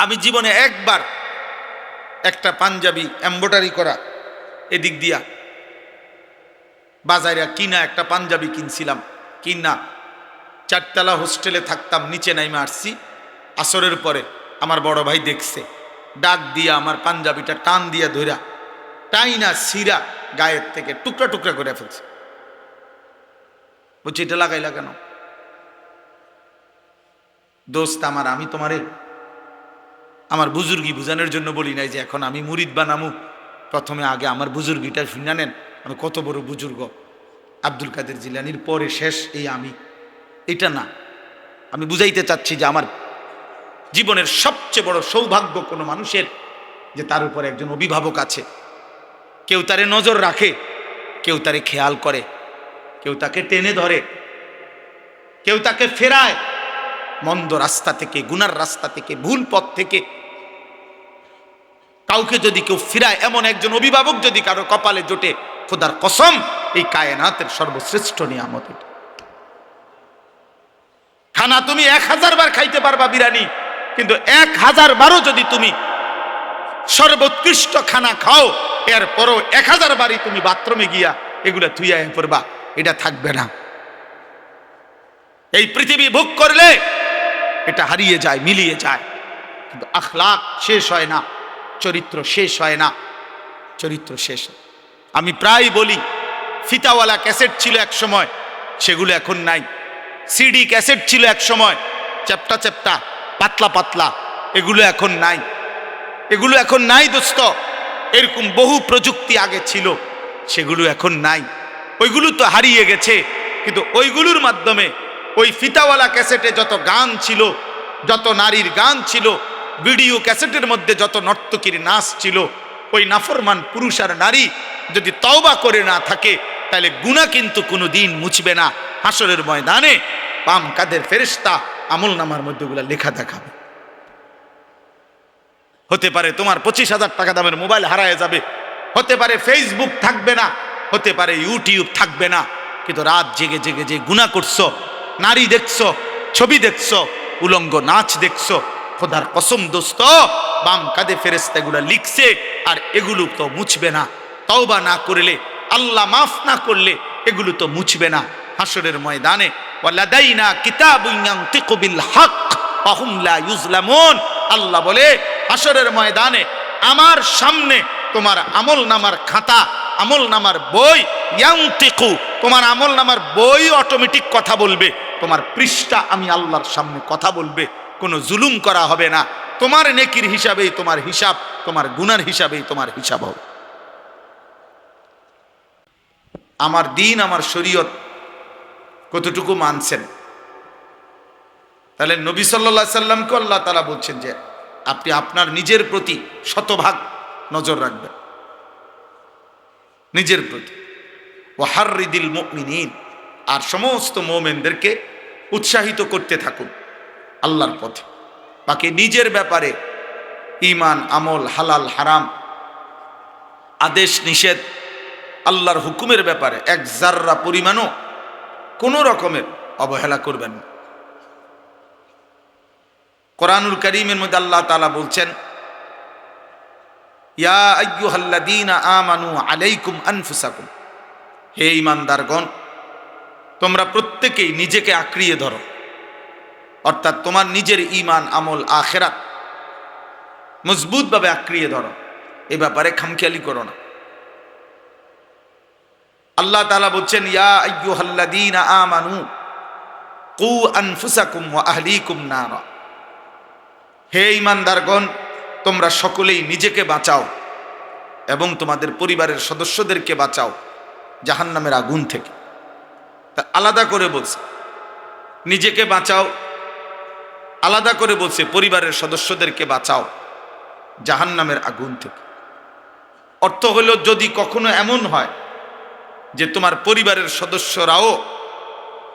আমি জীবনে একবার একটা পাঞ্জাবি এমব্রয়ডারি করা এদিক দিয়া বাজারে কিনা একটা পাঞ্জাবি কিনছিলাম, কিনা চারতলা হোস্টেলে থাকতাম, নিচে নাইমে আসছি আসরের পরে। আমার বড় ভাই দেখছে, ডাক দিয়া আমার পাঞ্জাবিটা টান দিয়া ধইরা টাইনা সিরা গায়ের থেকে টুকরা টুকরা করে ফেলছে। বলছি এটা লাগাইলা কেন? দোস্ত আমার, আমি তোমারে আমার বুজুর্গি বুঝানোর জন্য বলি নাই যে এখন আমি মুরিদ বানামু, প্রথমে আগে আমার বুজুর্গিটা শুনে নেন। আমি কত বড় বুজুর্গ, আব্দুল কাদের জিলানির পরে শেষ এই আমি, এটা না। আমি বুঝাইতে চাচ্ছি যে আমার জীবনের সবচেয়ে বড় সৌভাগ্য কোনো মানুষের যে তার উপরে একজন অভিভাবক আছে, কেউ তারে নজর রাখে, কেউ তারে খেয়াল করে, কেউ তাকে টেনে ধরে, কেউ তাকে ফেরায় মন্দ রাস্তা থেকে, গুনার রাস্তা থেকে, ভুল পথ থেকে। কাউকে যদি কেউ ফিরায়, এমন একজন অভিভাবক যদি কারো কপালে জোটে, খোদার কসম এই কায়নাতের সর্বশ্রেষ্ঠ নিয়ামত এটা। খানা তুমি 1000 বার খাইতে পারবা বিরিয়ানি, কিন্তু 1000 বারও যদি তুমি সর্বোৎকৃষ্ট খানা খাও, এরপরও 1000 বারই তুমি বাথরুমে গিয়া এগুলা থুইয়া পড়বা, এটা থাকবে না। এই পৃথিবী ভোগ করলে এটা হারিয়ে যায়, মিলিয়ে যায়, কিন্তু আখলাক শেষ হয় না, চরিত্র শেষ হয় না, চরিত্র শেষ। আমি প্রায় বলি, ফিতাওয়ালা ক্যাসেট ছিল এক সময়, সেগুলো এখন নাই। সিডি ক্যাসেট ছিল এক সময়, চ্যাপ্টা চ্যাপ্টা, পাতলা পাতলা, এগুলো এখন নাই, এগুলো এখন নাই দোস্ত। এরকম বহু প্রযুক্তি আগে ছিল, সেগুলো এখন নাই, ওইগুলো তো হারিয়ে গেছে। কিন্তু ওইগুলোর মাধ্যমে ওই ফিতাওয়ালা ক্যাসেটে যত গান ছিল, যত নারীর গান ছিল, ভিডিও ক্যাসেটের মধ্যে যত নর্তকীর নাচ ছিল, ওই নাফরমান পুরুষ আর নারী যদি তওবা করে না থাকে, তাহলে গুনাহ কিন্তু কোনো দিন মুছবে না। হাসরের ময়দানে বাম কাদের ফেরেশতা আমল নামার মধ্যে ওগুলা লেখা দেখাবে। হতে পারে তোমার 25,000 টাকা দামের মোবাইল হারায় যাবে, হতে পারে ফেসবুক থাকবে না, হতে পারে ইউটিউব থাকবে না, কিন্তু রাত জেগে জেগে যে গুনাহ করছো, নারী দেখছো, ছবি দেখছো, উলঙ্গ নাচ দেখছো, খোদার কসম দোস্ত, বাম কাঁধে ফেরেশতা এগুলা লিখছে, আর এগুলো তো মুছবে না। তওবা না করলে, আল্লাহ মাফ না করলে এগুলো তো মুছবে না। হাসরের ময়দানে ওয়ালাদাইনা কিতাবুন ইয়ানতিকু বিল হক ওয়া হুম লা ইউজলামুন, আল্লাহ বলে হাসরের ময়দানে আমার সামনে তোমার আমল নামার খাতা, আমল নামার বই, ইয়ানতিকু, তোমার আমল নামার বই অটোমেটিক কথা বলবে, তোমার পৃষ্ঠা আমি আল্লাহর সামনে কথা বলবে, কোনো জুলুম করা হবে না। তোমার নেকির হিসাবেই তোমার হিসাব, তোমার গুনার হিসাবেই তোমার হিসাব হবে। আমার দিন, আমার শরীয়ত কতটুকু মানছেন? তাহলে নবী সাল্লাল্লাহু আলাইহি সাল্লামকে আল্লাহ তাআলা বলছেন যে আপনি আপনার নিজের প্রতি শতভাগ নজর রাখবেন, নিজের প্রতি। ওয়াহাররিদিল মুমিনিন, আর সমস্ত মুমিনদেরকে উৎসাহিত করতে থাকুন আল্লাহর পথে। বাকি নিজের ব্যাপারে ঈমান, আমল, হালাল হারাম, আদেশ নিষেধ, আল্লাহর হুকুমের ব্যাপারে এক জাররা পরিমাণও কোনো রকমের অবহেলা করবেন না। কোরআনুল কারীমের মধ্যে আল্লাহ তাআলা বলছেন, ইয়া আইয়ুহাল্লাযীনা আমানু আলাইকুম আনফুসাকুম, হে ঈমানদারগণ, তোমরা প্রত্যেকেই নিজেকে আঁকড়িয়ে ধরো, অর্থাৎ তোমার নিজের ঈমান, আমল, আখিরাত মজবুতভাবে আঁকড়িয়ে ধরো, এ ব্যাপারে খামখেয়ালি করো না। আল্লাহ তাআলা বলছেন, ইয়া আইয়ুহাল্লাযীনা আমানু কু আনফুসাকুম ওয়া আহলিকুম নারা, হে ঈমানদারগণ, তোমরা সকলেই নিজেকে বাঁচাও এবং তোমাদের পরিবারের সদস্যদেরকে বাঁচাও জাহান্নামের আগুন থেকে। তা আলাদা করে বলছে নিজেকে বাঁচাও, আলাদা করে বলছে পরিবারের সদস্যদেরকে বাঁচাও জাহান্নামের আগুন থেকে। অর্থ হলো, যদি কখনো এমন হয় যে তোমার পরিবারের সদস্যরাও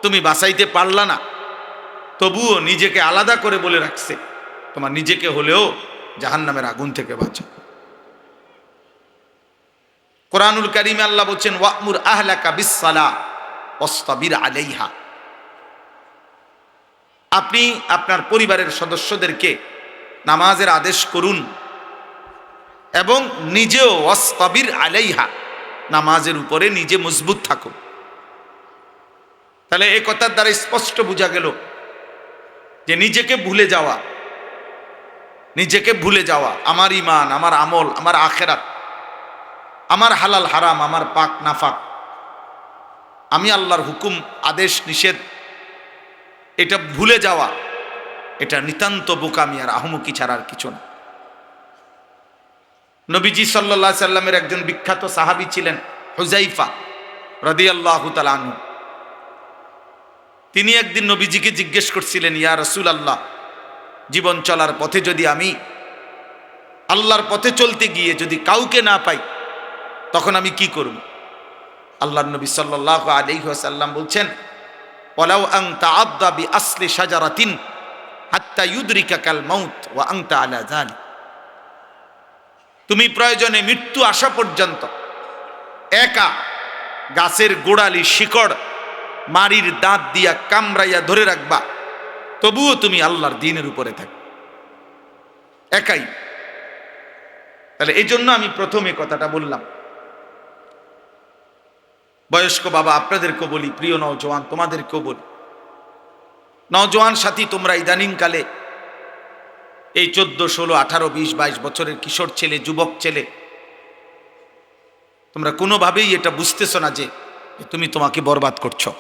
তুমি বাঁচাইতে পারলা না, তবুও নিজেকে আলাদা করে বলে রাখছে, তোমার নিজেকে হলেও জাহান্নামের আগুন থেকে বাঁচাও। কোরআনুল কারীমে আল্লাহ বলছেন, ওয়া'মুর আহলাকা বিস-সালাহ ওয়াসতাবির আলাইহা, আপনি আপনার পরিবারের সদস্যদেরকে নামাজের আদেশ করুন এবং নিজেও ওয়াসতাবির আলাইহা, নামাজের উপরে নিজে মজবুত থাকুন। তাহলে এই কথার দ্বারা স্পষ্ট বোঝা গেল যে নিজেকে ভুলে যাওয়া, নিজেকে ভুলে যাওয়া, আমার ঈমান, আমার আমল, আমার আখেরাত, আমার হালাল হারাম, আমার পাক নাফাক, আমি আল্লাহর হুকুম আদেশ নিষেধ, এটা ভুলে যাওয়া, এটা নিতান্ত বোকামি আর আহমকি ছাড়া আর কিছু না। নবীজি সাল্লাল্লাহু আলাইহি সাল্লামের একজন বিখ্যাত সাহাবী ছিলেন হুযাইফা রাদিয়াল্লাহু তাআলা আনহু। তিনি একদিন নবীজিকে জিজ্ঞেস করছিলেন, ইয়া রাসূলুল্লাহ, জীবন চলার পথে যদি আমি আল্লাহর পথে চলতে গিয়ে যদি কাউকে না পাই তখন আমি কি করব? আল্লাহর নবী সাল্লাল্লাহু আলাইহি ওয়াসাল্লাম বলছেন, ওয়ালাউ আন তাআদ্দা বিআসলি শাজারাতিন হাত্তা ইউদরিকাকাল মাউত ওয়া আনতা আলা যালিক, তুমি প্রয়োজনে মৃত্যু আসা পর্যন্ত একা গাছের গোড়ালি শিকড় মারির দাঁত দিয়া কামড়াইয়া ধরে রাখবা, তবুও তুমি আল্লাহর দ্বীনের উপরে থাকবে, একাই। তাহলে এই জন্য আমি প্রথমে কথাটা বললাম। বয়স্ক বাবা আপনাদেরকেও বলি, প্রিয় নওজোয়ান তোমাদেরকেও বলি, নওজোয়ান সাথী তোমরা ইদানিং কালে এই 14, 16, 18, 20, 22 বছরের কিশোর ছেলে, যুবক ছেলে, তোমরা কোনোভাবেই এটা বুঝতেছ না যে তুমি তোমাকে বরবাদ করছো।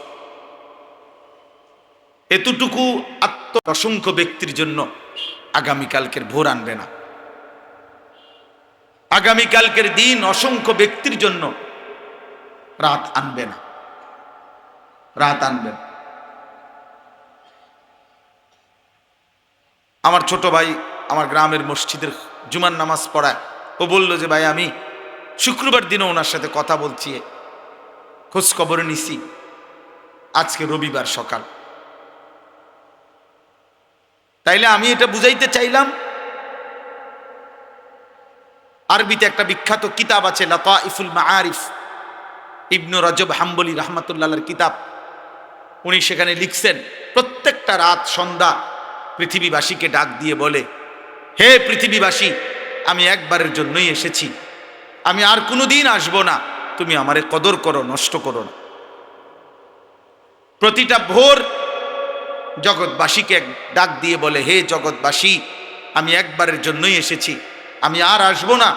এতটুকু অসংখ্য ব্যক্তির জন্য আগামীকালকের ভোর আনবে না, আগামীকালকের দিন অসংখ্য ব্যক্তির জন্য রাত আনবে না, রাত আনবে না। আমার ছোট ভাই আমার গ্রামের মসজিদের জুমার নামাজ পড়ায়, ও বলল যে ভাই আমি শুক্রবার দিনও ওনার সাথে কথা বলছি, খোঁজ খবর নিছি, আজকে রবিবার সকাল। তাইলে আমি এটা বুঝাইতে চাইলাম, আরবিতে একটা বিখ্যাত কিতাব আছে লাতাইফুল মাআরিফ, ইবনু রজব হাম্বলি রাহমাতুল্লাহর কিতাব। উনি সেখানে লিখছেন, প্রত্যেকটা রাত সন্ধ্যা পৃথিবীবাসীকে ডাক দিয়ে বলে, হে পৃথিবীবাসী, আমি একবারের জন্যই এসেছি, আমি আর কোনোদিন আসবো না, তুমি আমারে কদর করো, নষ্ট করো না। প্রতিটা ভোর জগৎবাসীকে ডাক দিয়ে বলে, হে জগৎবাসী, আমি একবারের জন্যই এসেছি, আমি আর আসবো না,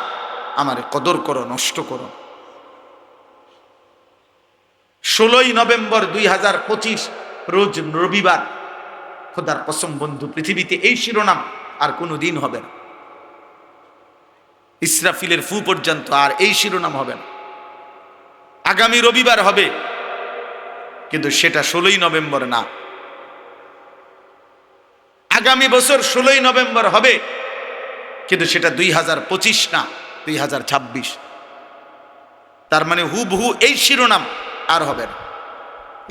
আমারে কদর করো, নষ্ট করো। 16ই নভেম্বর 2025 রোজ রবিবার, খোদার কসম বন্ধু, পৃথিবীতে এই শিরোনাম আর কোনো দিন হবে না, ইসরাফিলের ফু পর্যন্ত আর এই শিরোনাম হবে না। আগামী রবিবার হবে, কিন্তু সেটা 16ই নভেম্বর না। আগামী বছর 16ই নভেম্বর হবে, কিন্তু সেটা 2025 না, 2026। তার মানে হুবহু এই শিরোনাম আর হবে না,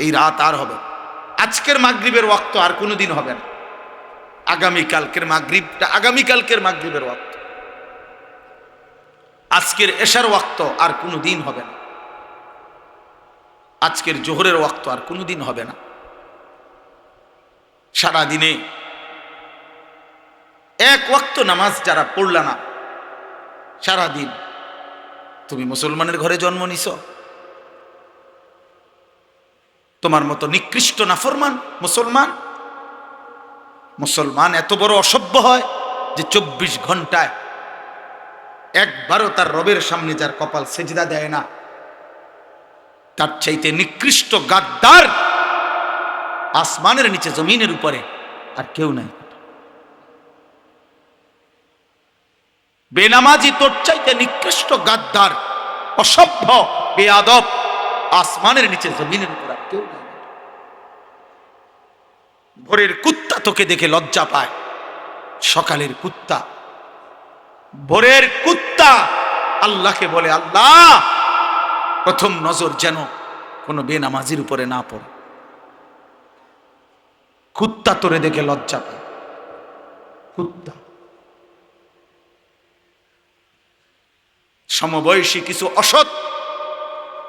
এই রাত আর হবে না। আজকের মাগরিবের ওয়াক্ত আর কোনোদিন হবে না, আগামীকালকের মাগরিবটা আগামীকালকের মাগরিবের ওয়াক্ত, আজকের এশার ওয়াক্ত আর কোনোদিন হবে না, আজকের জোহরের ওয়াক্ত আর কোনোদিন হবে না। সারা দিনে এক ওয়াক্ত নামাজ যারা পড়লা না সারা দিন, তুমি মুসলমানের ঘরে জন্ম নিছ? তোমার মতো নিকৃষ্ট নাফরমান মুসলমান এত বড় অসভ্য হয় যে 24 ঘন্টায় একবারও তার রবের সামনে যার কপাল সেজদা দেয় না, তার চাইতে নিকৃষ্ট গাদ্দার আসমানের নিচে জমিনের উপরে আর কেউ নাই। বেনামাজি তোর চাইতে নিকৃষ্ট গাদ্দার, অসভ্য, বেয়াদব আসমানের নিচে জমিনের উপর আর কেউ নাই। ভোরের কুত্তা তোকে দেখে লজ্জা পায়, সকালের কুত্তা, ভোরের কুত্তা আল্লাহকে বলে, আল্লাহ প্রথম নজর যেন কোনো বেনামাজির উপরে না পড়ে। কুত্তা তোরে দেখে লজ্জা পায়, কুত্তা। সমবয়সী কিছু অসৎ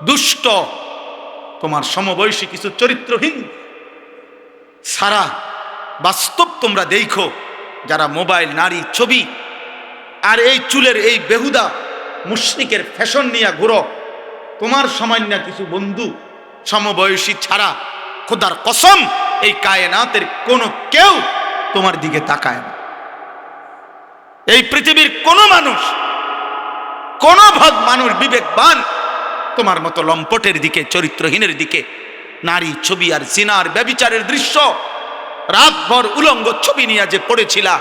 দুষ্ট, তোমার সমবয়সী কিছু চরিত্রহীন সারা বাস্তব তোমরা দেখো, যারা মোবাইল, নারী, ছবি আর এই চুলের এই বেহুদা মুশরিকের ফ্যাশন নিয়ে ঘুরো, তোমার সামান্য কিছু বন্ধু সমবয়সী ছাড়া খোদার কসম এই কায়নাতের কোনো কেউ তোমার দিকে তাকায় না। এই পৃথিবীর কোনো মানুষ, কোনো ভাগ মানুষ বিবেকবান তোমার মতো লম্পটের দিকে, চরিত্রহীনের দিকে, নারী, ছবি আর জিনার ব্যভিচারের দৃশ্য রাতভর উলঙ্গ ছবি নিয়ে যে পড়েছিলা,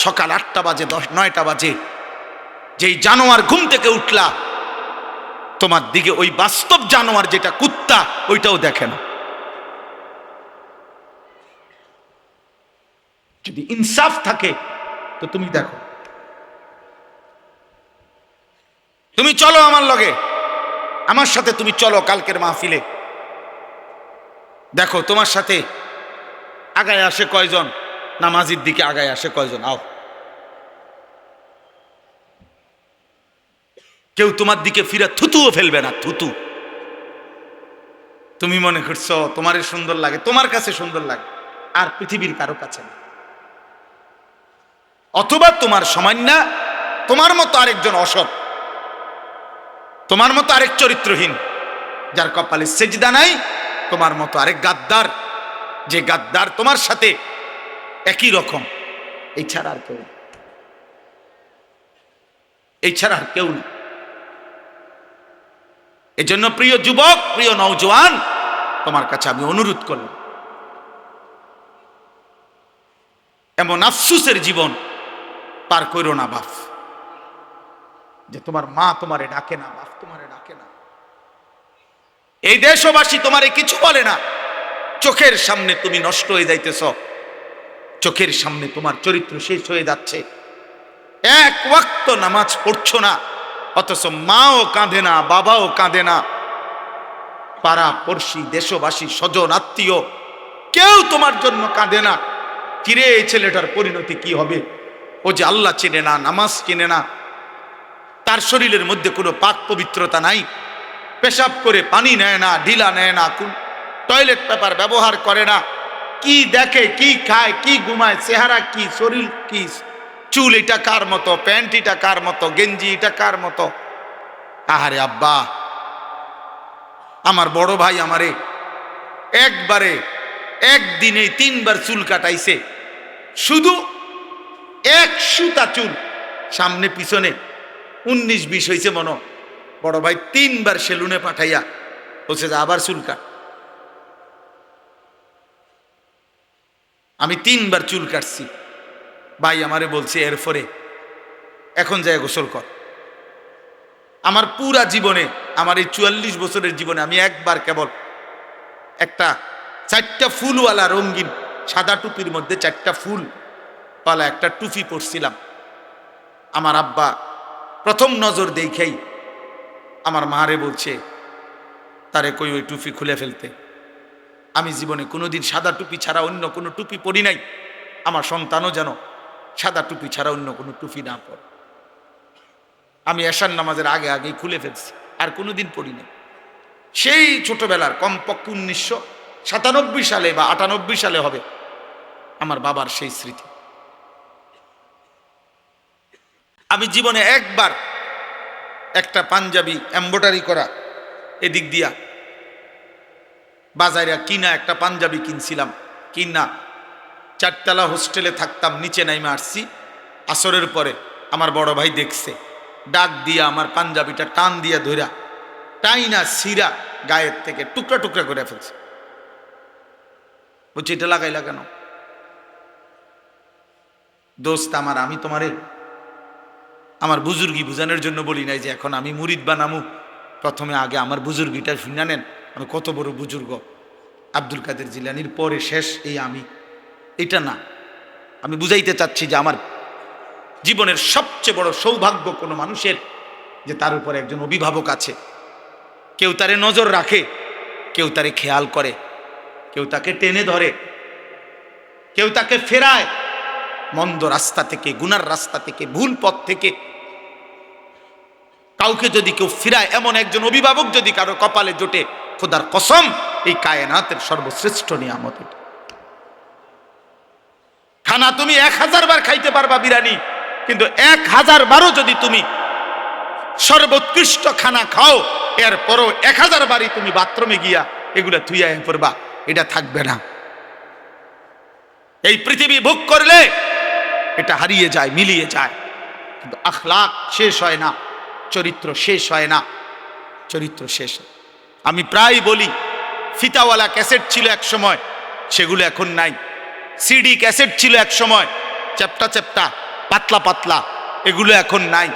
সকাল 8টা বাজে 9টা বাজে যেই জানোয়ার ঘুম থেকে উঠলা, তোমার দিকে ওই বাস্তব জানোয়ার যেটা কুত্তা, ওইটাও দেখে না। যদি ইনসাফ থাকে তো তুমি দেখো। তুমি চলো আমার লগে, আমার সাথে তুমি চলো কালকের মাহফিলে, দেখো তোমার সাথে আগায় আসে কয়জন, নামাজির দিকে আগায় আসে কয়জন। আও, কেউ তোমার দিকে ফিরে থুতুও ফেলবে না, থুতু। তুমি মনে করছো তোমারে সুন্দর লাগে, তোমার কাছে সুন্দর লাগে, আর পৃথিবীর কারো কাছে না। অথবা তোমার সামান্য, তোমার মতো আরেকজন অসৎ, তোমার মতো আরেক চরিত্রহীন, যার কপালে সেজদা নাই, তোমার মতো আরেক গাদ্দার, যে গাদ্দার তোমার সাথে একই রকম। এই ছাড়া আর কেউ, এই ছাড়া আর কেউ না। এই জন্য প্রিয় যুবক, প্রিয় নওজোয়ান, তোমার কাছে আমি অনুরোধ করলাম, এমন আফসুসের জীবন পার করো না বাপ, যে তোমার মা তোমারে ডাকে না, বাপ তোমারে ডাকে না, এই দেশবাসী তোমারে কিছু বলে না, চোখের সামনে তুমি নষ্ট হয়ে যাইতেছ, চোখের সামনে তোমার চরিত্র শেষ হয়ে যাচ্ছে, এক ওয়াক্ত নামাজ পড়ছো না, অথচ মাও কাঁদে না, বাবাও কাঁদে না, পাড়া পড়শি, দেশবাসী, স্বজন, আত্মীয় কেউ তোমার জন্য কাঁদে না। কিরে এই ছেলেটার পরিণতি কি হবে? ও যে আল্লাহ চেনে না, নামাজ চেনে না, তার শরীরের মধ্যে কোনো পাক পবিত্রতা নাই, পেশাব করে পানি নেয় না, ঢিলা নেয় না, টয়লেট পেপার ব্যবহার করে না, কি দেখে, কি খায়, কি ঘুমায়, চেহারা কি, শরীর কি, চুল এটা কার মতো, প্যান্ট এটা কার মতো, গেঞ্জি এটা কার মতো। আহারে আব্বা, আমার বড় ভাই আমারে একবারে একদিনে 3বার চুল কাটাইছে, শুধু এক সুতা চুল, সামনে পিছনে 19-20 হয়েছে মনো। বড় ভাই 3বার সেলুনে পাঠাইয়া বলছে যে আবার চুল কাট। আমি 3বার চুল কাটছি, ভাই আমারে বলছে এরপরে এখন যায় গোসল কর। আমার পুরা জীবনে, আমার এই 44 বছরের জীবনে আমি একবার কেবল একটা 4টা ফুলওয়ালা রঙিন সাদা টুপির মধ্যে 4টা ফুল পালা একটা টুপি পরছিলাম। আমার আব্বা প্রথম নজর দেখেই আমার মারে বলছে তারে কই ওই টুপি খুলে ফেলতে। আমি জীবনে কোনোদিন সাদা টুপি ছাড়া অন্য কোনো টুপি পরি নাই, আমার সন্তানও যেন সাদা টুপি ছাড়া অন্য কোনো টুপি না পরে। আমি এশার নামাজের আগে আগেই খুলে ফেলছি, আর কোনোদিন পড়ি নাই। সেই ছোটবেলার কমপক্ষে 1997 সালে বা 98 সালে হবে আমার বাবার সেই স্মৃতি। আমি জীবনে একবার একটা পাঞ্জাবি এমব্রয়ডারি করা এদিক দিয়া বাজারে কিনা একটা পাঞ্জাবি কিনছিলাম, কিনা 4তলা হোস্টেলে থাকতাম, নিচে নাইমে আসছি আসরের পরে। আমার বড় ভাই দেখছে, ডাক দিয়া আমার পাঞ্জাবিটা টান দিয়া ধইরা টাইনা সিরা গায়ের থেকে টুকরা টুকরা করে ফেলছে। বলছি এটা লাগাইলা কেন? দোস্ত আমার, আমি তোমারে আমার বুজুর্গি বুঝানোর জন্য বলি নাই যে এখন আমি মুরিদ বানামু, প্রথমে আগে আমার বুজুর্গিটা শুনে নেন, আমি কত বড় বুজুর্গ, আব্দুল কাদের জিলানির পরে শেষ এই আমি, এটা না। আমি বুঝাইতে চাচ্ছি যে আমার জীবনের সবচেয়ে বড় সৌভাগ্য কোনো মানুষের যে তার উপরে একজন অভিভাবক আছে, কেউ তারে নজর রাখে, কেউ তারে খেয়াল করে, কেউ তাকে টেনে ধরে, কেউ তাকে ফেরায় মন্দ রাস্তা থেকে, গুনার রাস্তা থেকে, ভুল পথ থেকে। কাউকে যদি কেউ ফিরায়, এমন একজন অভিভাবক যদি কারো কপালে জোটে, খোদার কসম এই কায়নাতের সর্বশ্রেষ্ঠ নিয়ামত এটা। খানা তুমি 1000 বার খাইতে পারবা বিরিয়ানি, কিন্তু 1000 বারও যদি তুমি সর্বোৎকৃষ্ট খানা খাও, এরপরও 1000 বারই তুমি বাথরুমে গিয়া এগুলা থুইয়া পড়বা, এটা থাকবে না। এই পৃথিবী ভোগ করলে এটা হারিয়ে যায়, মিলিয়ে যায়, কিন্তু আখলাক শেষ হয় না, চরিত্র শেষ হয় না, চরিত্র শেষ। আমি প্রায় বলি, ফিতাওয়ালা ক্যাসেট ছিল এক সময়, সেগুলো এখন নাই। সিডি ক্যাসেট ছিল এক সময়, চ্যাপ্টা চ্যাপ্টা, পাতলা পাতলা, এগুলো এখন নাই,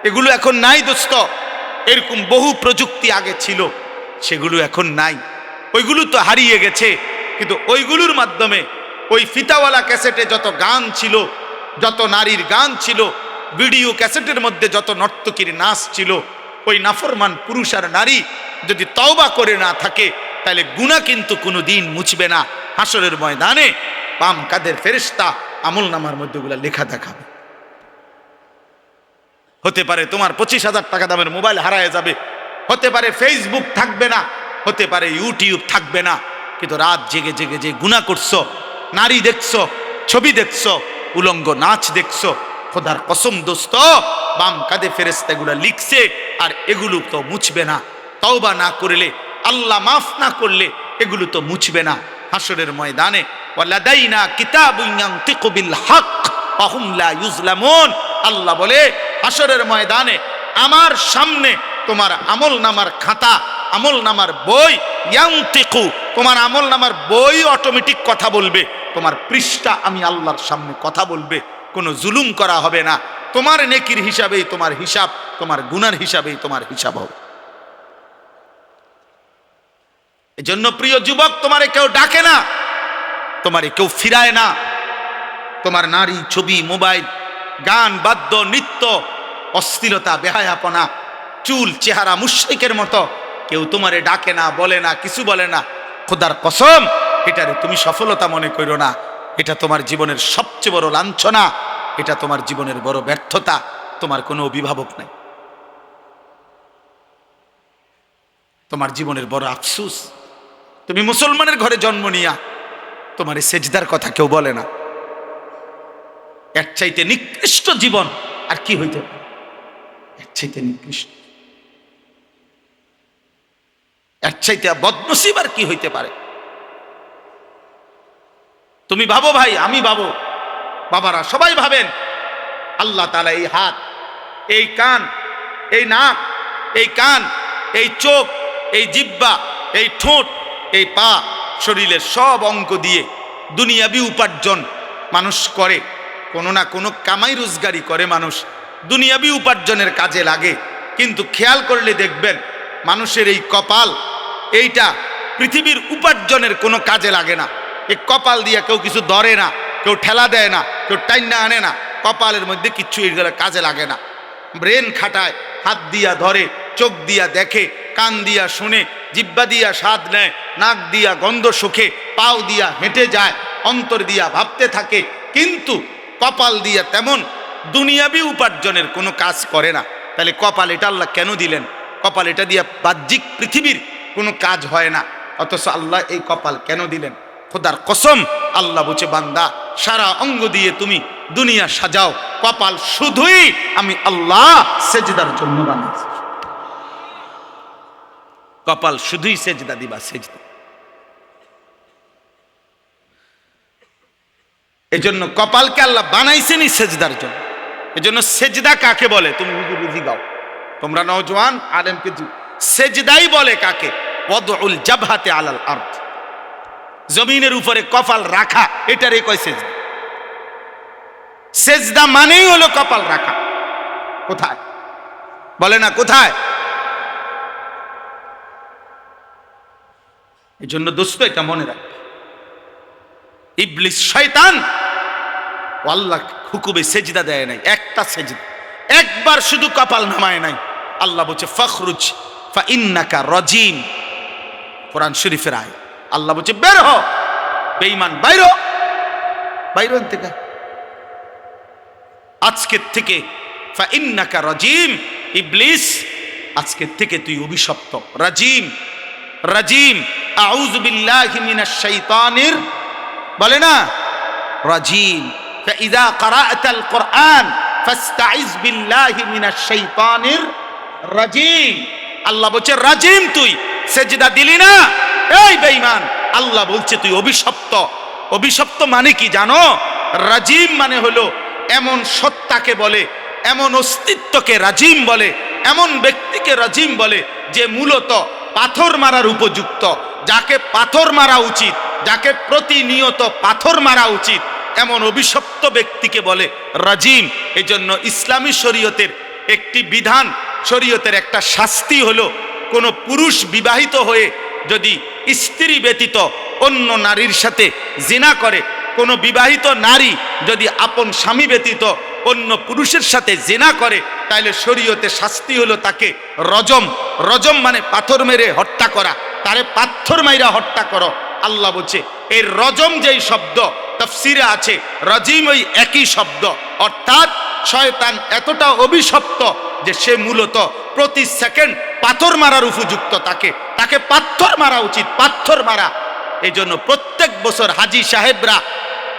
এগুলো এখন নাই দোস্ত। এরকম বহু প্রযুক্তি আগে ছিল, সেগুলো এখন নাই, ওইগুলো তো হারিয়ে গেছে। কিন্তু ওইগুলোর মাধ্যমে ওই ফিতাওয়ালা ক্যাসেটে যত গান ছিল, যত নারীর গান ছিল, ভিডিও ক্যাসেটের মধ্যে যত নর্তকীর নাচ ছিল, ওই নাফরমান পুরুষ আর নারী যদি তওবা করে না থাকে, তাহলে গুনাহ কিন্তু কোনো দিন মুছবে না। হাসরের ময়দানে বাম কাদের ফেরেশতা আমল নামার মধ্যে ওগুলা লেখা দেখাবে। হতে পারে তোমার 25,000 টাকা দামের মোবাইল হারায় যাবে, হতে পারে ফেসবুক থাকবে না, হতে পারে ইউটিউব থাকবে না, কিন্তু রাত জেগে জেগে যে গুনাহ করছো, নারী দেখছো, ছবি দেখছো, উলঙ্গ নাচ দেখছো, খোদার কসম দোস্ত, বাম কাঁধে ফেরেশতা এগুলা লিখছে, আর এগুলো তো মুছবে না। তওবা না করলে, আল্লাহ মাফ না করলে এগুলো তো মুছবে না। হাসরের ময়দানে ওয়ালাদাইনা কিতাবুন ইয়ানতিকু বিল হক ওয়া হুম লা ইউজলামুন, আল্লাহ বলে হাসরের ময়দানে আমার সামনে তোমার আমল নামার খাতা, আমল নামার বই, ইয়ানতিকু, তোমার আমল নামার বই অটোমেটিক কথা বলবে, তোমার পৃষ্ঠা আমি আল্লাহর সামনে কথা বলবে, কোনো জুলুম করা হবে না। তোমার নেকির হিসাবেই তোমার হিসাব, তোমার গুনার হিসাবেই তোমার হিসাব হবে। এজন্য প্রিয় যুবক, তোমারে কেউ ডাকে না, তোমারে কেউ ফিরায় না। তোমার নারী, ছবি, মোবাইল, গান, বাদ্য, নৃত্য, অশ্লীলতা, বেহায়াপনা, চুল, চেহারা মুশরিকের মতো কেউ তোমারে ডাকে না, বলে না, কিছু বলে না। খোদার কসম, এটারে তুমি সফলতা মনে করো না, এটা তোমার জীবনের সবচেয়ে বড় লাঞ্ছনা, এটা তোমার জীবনের বড় ব্যর্থতা। তোমার কোনো অভিভাবক নাই, তোমার জীবনের বড় আফসোস। তুমি মুসলমানের ঘরে জন্ম নিয়া তোমার এই সেজদার কথা কেউ বলে না। এর চাইতে নিকৃষ্ট জীবন আর কি হইতে পারে? এর চাইতে নিকৃষ্ট, এর চাইতে বদনসিব আর কি হইতে পারে? তুমি ভাবো ভাই, আমি ভাবো, বাবারা সবাই ভাবেন, আল্লাহ তাআলা এই হাত, এই কান, এই নাক, এই কান, এই চোখ, এই জিহ্বা, এই ঠোঁট, এই পা, শরীরের সব অঙ্গ দিয়ে দুনিয়াবি উপার্জন মানুষ করে, কোনো না কোনো কামাই রোজগারি করে মানুষ, দুনিয়াবি উপার্জনের কাজে লাগে। কিন্তু খেয়াল করলে দেখবেন মানুষের এই কপাল, এইটা পৃথিবীর উপার্জনের কোনো কাজে লাগে না। এই কপাল দিয়া কেউ কিছু ধরে না, কেউ ঠেলা দেয় না, কেউ টাইনা আনে না, কপালের মধ্যে কিচ্ছু এগুলো কাজে লাগে না। ব্রেন খাটায়, হাত দিয়া ধরে, চোখ দিয়া দেখে, কান দিয়া শুনে, জিহ্বা দিয়া স্বাদ নেয়, নাক দিয়া গন্ধ শুকে, পাও দিয়া হেঁটে যায়, অন্তর দিয়া ভাবতে থাকে, কিন্তু কপাল দিয়া তেমন দুনিয়াবি উপার্জনের কোনো কাজ করে না। তাহলে কপাল এটা আল্লাহ কেন দিলেন? কপাল এটা দিয়া বাহ্যিক পৃথিবীর কোনো কাজ হয় না, অথচ আল্লাহ এই কপাল কেন দিলেন? খোদার কসম, আল্লাহ বলছে, বান্দা সারা অঙ্গ দিয়ে তুমি দুনিয়া সাজাও, কপাল শুধুই আমি আল্লাহ সেজদার জন্য বানাইছি। কপাল শুধুই সেজদা দিবা, সেজদা। এজন্য কপালকে আল্লাহ বানাইছেনই সেজদার জন্য। এজন্য সেজদা কাকে বলে তুমি বুঝি গাও, তোমরা নওজোয়ান আলেমকে সেজদাই বলে কাকে? ওয়াদউল জাবহাতে আলাল আরদ, জমিনের উপরে কপাল রাখা, এটারে কয় সেজদা। সেজদা মানেই হলো কপাল রাখা। কোথায় বলে না, কোথায়? এই জন্য দোস্ত এটা মনে রাখবে, ইবলিস শয়তান আল্লাহ হুকুমে সেজদা দেয় নাই, একটা সেজদা, একবার শুধু কপাল নামায় নাই। আল্লাহ বলছে ফখরুজ ফা ইন্নাকা রাজিম, কোরআন শরীফের আয়াত। আল্লাহ বলছে বের হ বেঈমান, বাইরো বাইরো থেকে, আজকের থেকে ফা ইন্নাকা রাজিম, ইবলিস আজকের থেকে তুই অভিশপ্ত। রাজিম, রাজিম, আউযু বিল্লাহি মিনাশ শাইতানির, বলে না রাজিম। فإذا قرأت القرآن فاستعذ بالله من الشيطان الرجيم। আল্লাহ বলছে রাজিম, তুই সেজদা দিলি না, এই বেঈমান, আল্লাহ বলছে তুই অভিশপ্ত। অভিশপ্ত মানে কি জানো? রাজিম মানে হলো এমন সত্তাকে বলে, এমন অস্তিত্বকে রাজিম বলে, এমন ব্যক্তিকে রাজিম বলে যে মূলত পাথর মারার উপযুক্ত, যাকে পাথর মারা উচিত, যাকে প্রতিনিয়ত পাথর মারা উচিত, এমন অভিশপ্ত ব্যক্তিকে বলে রাজিম। এই জন্য ইসলামী শরীয়তের একটি বিধান, শরীয়তের একটা শাস্তি হলো, কোনো পুরুষ বিবাহিত হয়ে যদি স্ত্রী ব্যতীত অন্য নারীর সাথে জিনা করে, কোনো বিবাহিত নারী যদি আপন স্বামী ব্যতীত অন্য পুরুষের সাথে জিনা করে, তাহলে শরীয়তে শাস্তি হলো তাকে রজম। রজম মানে পাথর মেরে হত্যা করা, তারে পাথর মাইরা হত্যা করো। আল্লাহ বলছে এই রজম যেই শব্দ তাফসিরে আছে, রাজিম ওই একই শব্দ, অর্থাৎ শয়তান এতটা অভিশপ্ত যে সে মূলত প্রতি সেকেন্ড পাথর মারার উপযুক্ত, তাকে পাথর মারা উচিত, পাথর মারা। এই জন্য প্রত্যেক বছর হাজি সাহেবরা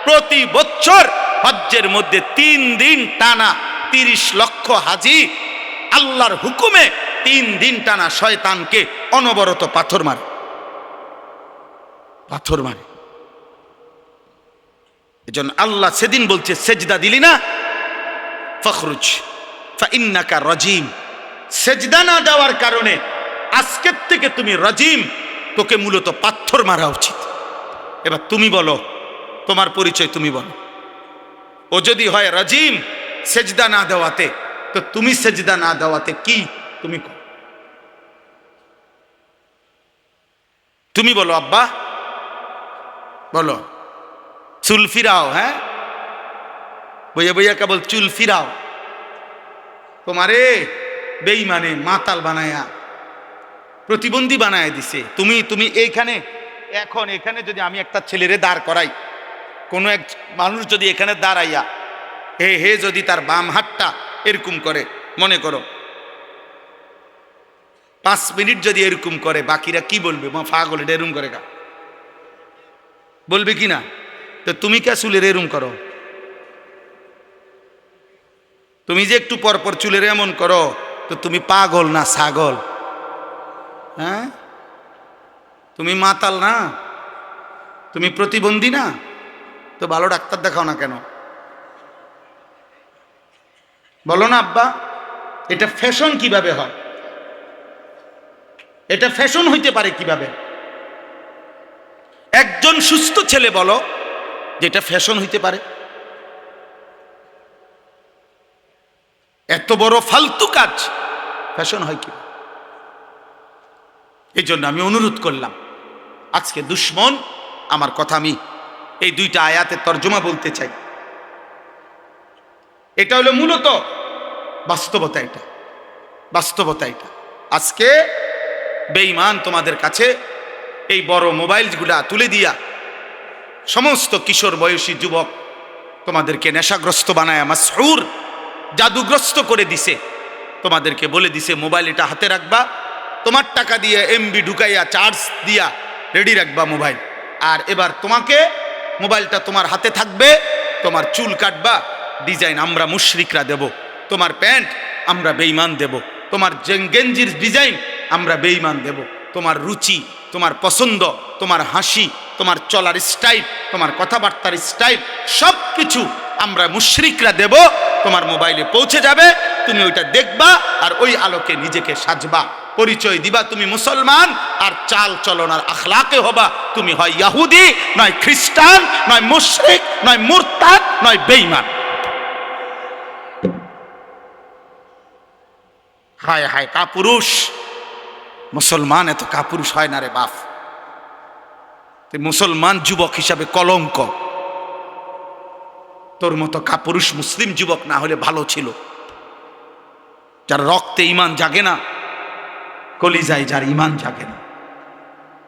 প্রতি বছর হজ্জের মধ্যে 3 দিন টানা 30 লক্ষ হাজি আল্লাহর হুকুমে 3 দিন টানা শয়তানকে অনবরত পাথর মারে, পাথর মারে। এজন্য আল্লাহ সেদিন বলছে সেজদা দিলি না, ফখরুজ ফাইন্নাকা রাজিম। সেজদা না দেওয়ার কারণে আজকের থেকে তুমি রাজিম, তোকে মূলত পাথর মারা উচিত। এবার তুমি বলো, তোমার পরিচয় তুমি বলো। ও যদি হয় রাজিম সেজদা না দেওয়াতে, তো তুমি সেজদা না দেওয়াতে কি? তুমি বলো আব্বা, বলো। চুল ফিরাও, হ্যাঁ বইয়া বইয়া কেবল চুল ফিরাও। তোমারে বেঈমানে মাতাল বানায়া প্রতিবন্ধী বানায় দিছে। তুমি এইখানে, এখন এখানে যদি আমি একটা ছেলেরে দাঁড় করাই, কোনো এক মানুষ যদি এখানে দাঁড়াইয়া হে যদি তার বাম হাতটা এরকম করে, মনে করো 5 মিনিট যদি এরকম করে, বাকিরা কি বলবে? মা পাগল, এটা এরকম করে, বলবে কি না? তো তুমি কে চুলের এরম করো? তুমি যে একটু পরপর চুলের এমন করো, তো তুমি পাগল না ছাগল? হ্যাঁ, তুমি মাতাল না? তুমি প্রতিবন্ধী না? তো ভালো ডাক্তার দেখাও না কেন? বলো না আব্বা। এটা ফ্যাশন কিভাবে হয়? এটা ফ্যাশন হইতে পারে কিভাবে? একজন সুস্থ ছেলে বলো যেটা ফ্যাশন হইতে পারে? এত বড় ফালতু কাজ ফ্যাশন হয় কি? এই জন্য আমি অনুরোধ করলাম, আজকে দুশ্মন, আমার কথা আমি এই 2টা আয়াতের তর্জমা বলতে চাই। এটা হলো মূলত বাস্তবতা, এটা বাস্তবতা। এটা আজকে বেঈমান তোমাদের কাছে এই বড় মোবাইলগুলা তুলে দিয়া সমস্ত কিশোর বয়সী যুবক তোমাদেরকে নেশাগ্রস্ত বানায়, মাসহুর, জাদুগ্রস্ত করে দিছে। তোমাদেরকে বলে দিছে মোবাইল এটা হাতে রাখবা, তোমার টাকা দিয়ে এমবি ঢুকাইয়া চার্জ দিয়া রেডি রাখবা মোবাইল। আর এবার তোমাকে মোবাইলটা তোমার হাতে থাকবে, তোমার চুল কাটবা ডিজাইন আমরা মুশরিকরা দেব, তোমার প্যান্ট আমরা বেঈমান দেব, তোমার গেঞ্জির ডিজাইন আমরা বেঈমান দেব, তোমার রুচি, তোমার পছন্দ, তোমার হাসি, তোমার চলার স্টাইল, তোমার কথাবার্তার স্টাইল, সব কিছু আমরা মুশরিকরা দেব। তোমার মোবাইলে পৌঁছে যাবে, তুমি ওইটা দেখবা আর ওই আলোকে নিজেকে সাজবা, পরিচয় দিবা তুমি মুসলমান। আর চাল চলন আর আখলাকে হবা তুমি হয় ইহুদি, নয় খ্রিস্টান, নয় মুশরিক, নয় মুরতাদ, নয় বেঈমান। হায় হায় কাপুরুষ মুসলমান, এত কাপুরুষ হয় না রে বাপ। মুসলমান যুবক হিসাবে কলঙ্ক। তোর মতো কাপুরুষ মুসলিম যুবক না হলে ভালো ছিল, যার রক্তে ইমান জাগে না, কলিজায় যার ইমান জাগে না।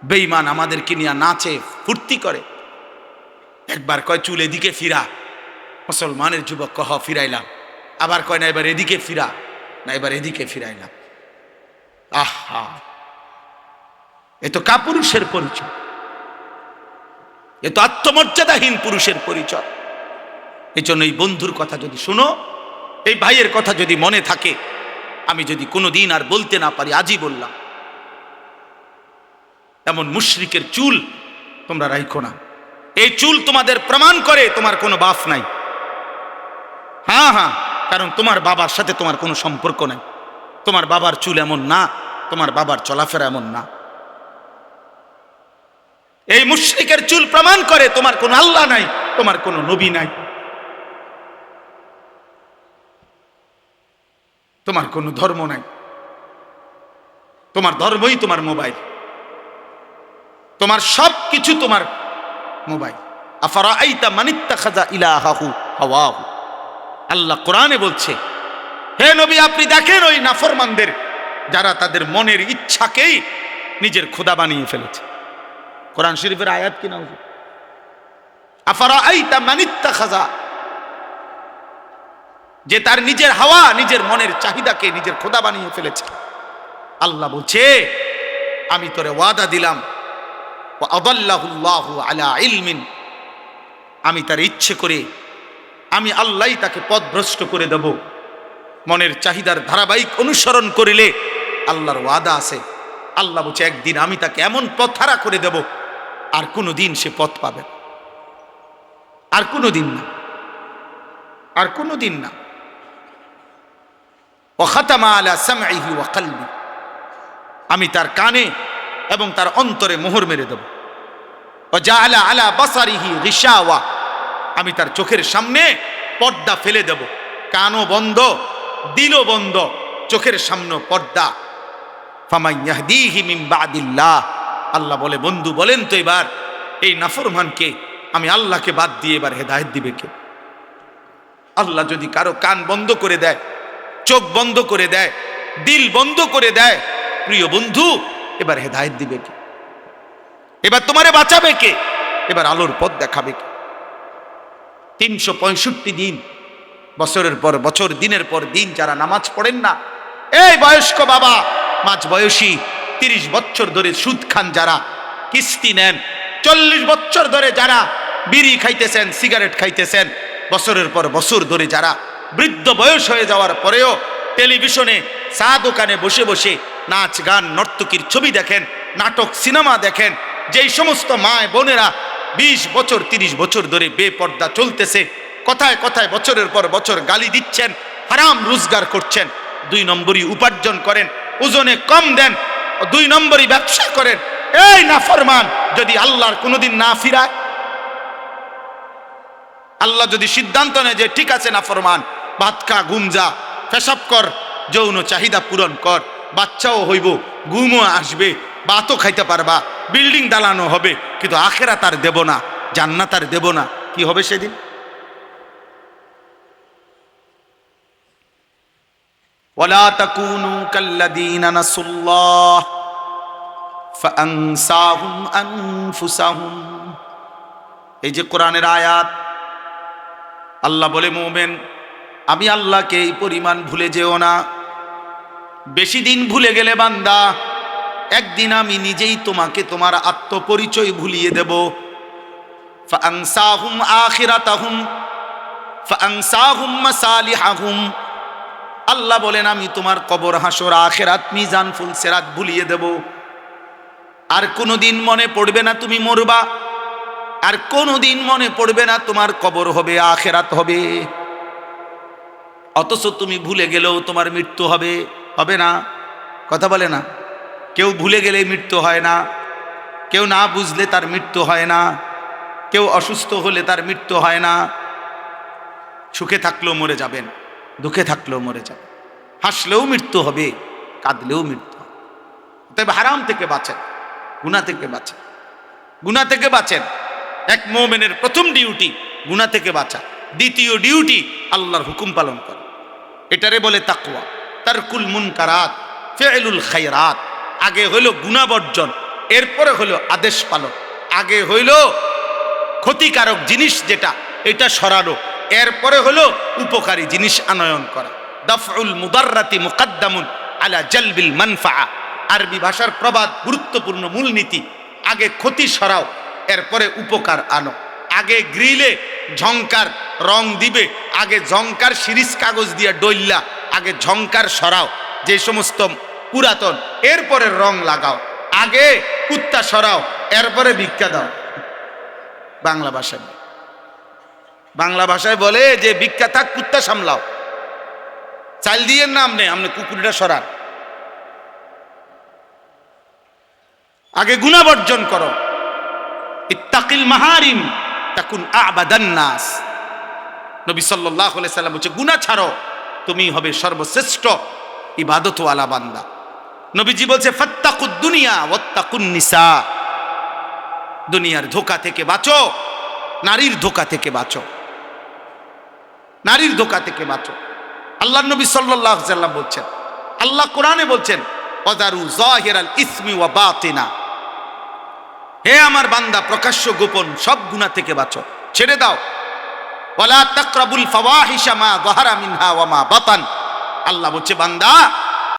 বেঈমান আমাদেরকে নিয়ে নাচে, ফুর্তি করে। একবার কয় চুল এদিকে ফিরা, মুসলমানের যুবক কহ ফিরাইলাম, আবার কয় না এবার এদিকে ফিরা, না এবার এদিকে ফিরাইলাম। আহা, এ তো কাপুরুষের পরিচয়, এ তো আত্মমর্যাদাহীন পুরুষের পরিচয়। এই জন্য এই বন্ধুর কথা যদি শুনো, এই ভাইয়ের কথা যদি মনে থাকে, আমি যদি কোনো দিন আর বলতে না পারি, আজই বললাম, এমন মুশরিকের চুল তোমরা রাখো না। এই চুল তোমাদের প্রমাণ করে তোমার কোনো বাপ নাই। হ্যাঁ, কারণ তোমার বাবার সাথে তোমার কোনো সম্পর্ক নাই। তোমার বাবার চুল এমন না, তোমার বাবার চলাফেরা এমন না। এই মুশরিকের চুল প্রমাণ করে তোমার কোনো আল্লাহ নাই, তোমার কোনো নবী নাই, তোমার কোনো ধর্ম নাই। তোমার ধর্মই তোমার মোবাইল, তোমার সব কিছু তোমার মোবাইল। আফারাআইতা মানিত্তাখাযা ইলাহাহু হাওয়াহু, আল্লাহ কোরআনে বলছে, হে নবী আপনি দেখেন ওই নাফরমানদের যারা তাদের মনের ইচ্ছাকেই নিজের খোদা বানিয়ে ফেলেছে। কোরআন শরীফের আয়াত কি না? আফারাআইতা মানিত্তাখাযা, যে তার নিজের হাওয়া, নিজের মনের চাহিদাকে নিজের খোদা বানিয়ে ফেলেছে। আল্লাহ বলছে, আমি তোরে ওয়াদা দিলাম, ওয়া আদাল্লাহুল্লাহু আলা ইলমিন, আমি তার ইচ্ছে করে, আমি আল্লাহই তাকে পথভ্রষ্ট করে দেব। মনের চাহিদার ধারাবাহিক অনুসরণ করিলে আল্লাহর ওয়াদা আছে। আল্লাহ বলছে, একদিন আমি তাকে এমন পথহারা করে দেব, আর কোনো দিন সে পথ পাবে না, আর কোনো দিন না, আর কোনো দিন না। ওয়া খাতামা আলা সামঈহি ওয়া কলবি, আমি তার কানে এবং তার অন্তরে মোহর মেরে দেব। ওয়া জাআলা আলা বাসারিহি গিশাওয়া, আমি তার চোখের সামনে পর্দা ফেলে দেব। কানও বন্ধ, দিলও বন্ধ, চোখের সামনে পর্দা। ফামান ইয়াহদিহি মিন বাদিল্লাহ, আল্লাহ বলে, বন্ধু বলেন তো এবার এই নাফরমানকে আমি আল্লাহকে বাদ দিয়ে এবার হেদায়েত দিবে কে? আল্লাহ যদি কারো কান বন্ধ করে দেয়, চোখ বন্ধ করে দেয়, দিল বন্ধ করে দেয়, প্রিয় বন্ধু এবার হেদায়েত দিবে কে? এবার তোমারে বাঁচাবে কে? এবার আলোর পথ দেখাবে কে? 365 দিন, বছরের পর বছর, দিনের পর দিন যারা নামাজ পড়েন না, এই বয়স্ক বাবা, মাঝ বয়সী 30 বছর ধরে সুদ খান যারা, কিস্তি নেন, 40 বছর ধরে যারা বিড়ি খাইতেছেন, সিগারেট খাইতেছেন, বছরের পর বছর ধরে যারা বৃদ্ধ বয়স হয়ে যাওয়ার পরেও টেলিভিশনে চা দোকানে বসে বসে নাচ গান নর্তকীর ছবি দেখেন, নাটক সিনেমা দেখেন, যেই সমস্ত মায় বোনেরা 20 বছর 30 বছর ধরে বেপর্দা চলতেছে, কথায় কথায় বছরের পর বছর গালি দিচ্ছেন, হারাম রোজগার করছেন, 2 নম্বরই উপার্জন করেন, ওজনে কম দেন, 2 নম্বরই ব্যবসা করেন, এই নাফরমান যদি আল্লাহর কোনোদিন না ফিরায়, আল্লাহ যদি সিদ্ধান্ত নেয় যে ঠিক আছে নাফরমান, ভাত খা, ঘুম যা, পেশাব কর, যৌন চাহিদা পূরণ কর, বাচ্চাও হইব, ঘুমও আসবে, ভাতও খাইতে পারবা, বিল্ডিং দালানো হবে, কিন্তু আখিরাত আর দেব না, জান্নাত আর দেব না, কি হবে সেদিন? ওয়ালা তাকুনু কাল্লাযীনা নাসুল্লাহ ফাআনসাহুম আনফুসাহুম। এই যে কোরআনের আয়াত, আল্লাহ বলে, মুমিন আমি আল্লাহকে এই পরিমাণ ভুলে যেও না। বেশি দিন ভুলে গেলে বান্দা, একদিন আমি নিজেই তোমাকে তোমার আত্মপরিচয় ভুলিয়ে দেব। ফাআনসাহুম আখিরাতাহুম ফাআনসাহুম মাসালিহাহুম, আল্লাহ বলেন আমি তোমার কবর, হাসর, আখিরাত, মিজান, ফুলসিরাত ভুলিয়ে দেব। আর কোনোদিন মনে পড়বে না তুমি মরবা, আর কোনোদিন মনে পড়বে না তোমার কবর হবে, আখিরাত হবে। অথচ তুমি ভুলে গেলেও তোমার মৃত্যু হবে, হবে না? কথা বলে না? কেউ ভুলে গেলে মৃত্যু হয় না, কেউ না বুঝলে তার মৃত্যু হয় না, কেউ অসুস্থ হলে তার মৃত্যু হয় না। সুখে থাকলেও মরে যাবেন, দুঃখে থাকলেও মরে যাবেন, হাসলেও মৃত্যু হবে, কাঁদলেও মৃত্যু হবে। তবে হারাম থেকে বাঁচেন, গুনাহ থেকে বাঁচেন, গুনাহ থেকে বাঁচেন। এক মুমিনের প্রথম ডিউটি গুনাহ থেকে বাঁচা, দ্বিতীয় ডিউটি আল্লাহর হুকুম পালন করা। এটারে বলে তাকওয়া, তারকুল মুনকারাত, ফি'লুল খায়রাত। আগে হইল গুনাহ বর্জন, এরপরে হইল আদেশ পালন। আগে হইল ক্ষতিকারক জিনিস যেটা, এটা সরানো, এরপরে হলো উপকারী জিনিস আনয়ন করা। দাফউল মুদাররাতি মুকদ্দামুন আলা জালবিল মানফাআ, আরবি ভাষার প্রবাদ, গুরুত্বপূর্ণ মূলনীতি। আগে ক্ষতি সরাও, এরপরে উপকার আনো। আগে গ্রিলে ঝংকার রং দিবে, আগে ঝংকার সিরিজ কাগজ দিয়া ডইল্লা আগে ঝংকার সরাও যে সমস্ত পুরাতন, এরপরে রং লাগাও। আগে কুত্তা সরাও, এরপরে ভিক্ষা দাও। বাংলা ভাষায়, বাংলা ভাষায় বলে যে ভিক্ষা থাক, কুত্তা সামলাও। চাল দিয়ে নাম নেই, আপনি কুকুরটা সরান। আগে গুনাহ বর্জন করো। ইত্তাকিল মাহারিম তাকুন আবাদান নাস। নবী সাল্লাল্লাহু আলাইহি সাল্লাম বলছে গুনাহ ছাড়ো, তুমি হবে সর্বশ্রেষ্ঠ ইবাদতওয়ালা বান্দা। নবীজি বলছে ফাত্তাকুদ দুনিয়া ওয়াত্তাকুন নিসা, দুনিয়ার ধোঁকা থেকে বাঁচো, নারীর ধোঁকা থেকে বাঁচো, নারীর ধোঁকা থেকে বাঁচো। আল্লাহর নবী সাল্লাল্লাহু আলাইহি সাল্লাম বলছেন, আল্লাহ কোরআনে বলছেন ওয়াদারু যাহিরাল ইসমি ওয়া বাতিনা, হে আমার বান্দা প্রকাশ্য গোপন সব গুনাহ থেকে বাঁচো, ছেড়ে দাও। ওয়ালা তাকরাবুল ফাওয়াহিশা মা যাহারা মিনহা ওয়া মা বাতান, আল্লাহ বলছে বান্দা